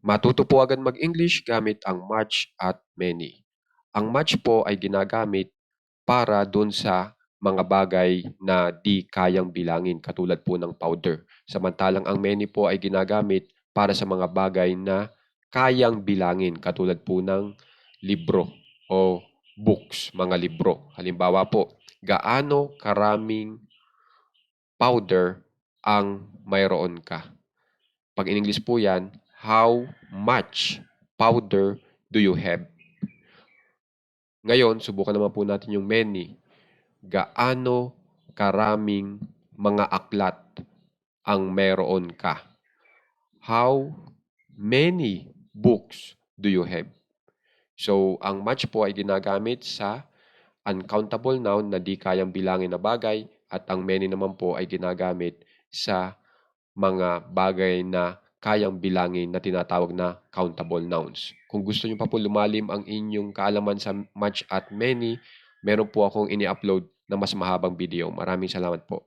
Matuto po agad mag-English gamit ang much at many. Ang much po ay ginagamit para dun sa mga bagay na di kayang bilangin katulad po ng powder. Samantalang ang many po ay ginagamit para sa mga bagay na kayang bilangin katulad po ng libro o books, mga libro. Halimbawa po, gaano karaming powder ang mayroon ka? Pag in English po yan, how much powder do you have? Ngayon, subukan naman po natin yung many. Gaano karaming mga aklat ang meron ka? How many books do you have? So, ang much po ay ginagamit sa uncountable noun na di kayang bilangin na bagay at ang many naman po ay ginagamit sa mga bagay na kayang bilangin na tinatawag na countable nouns. Kung gusto niyo pa po lumalim ang inyong kaalaman sa much at many, meron po akong ini-upload na mas mahabang video. Maraming salamat po.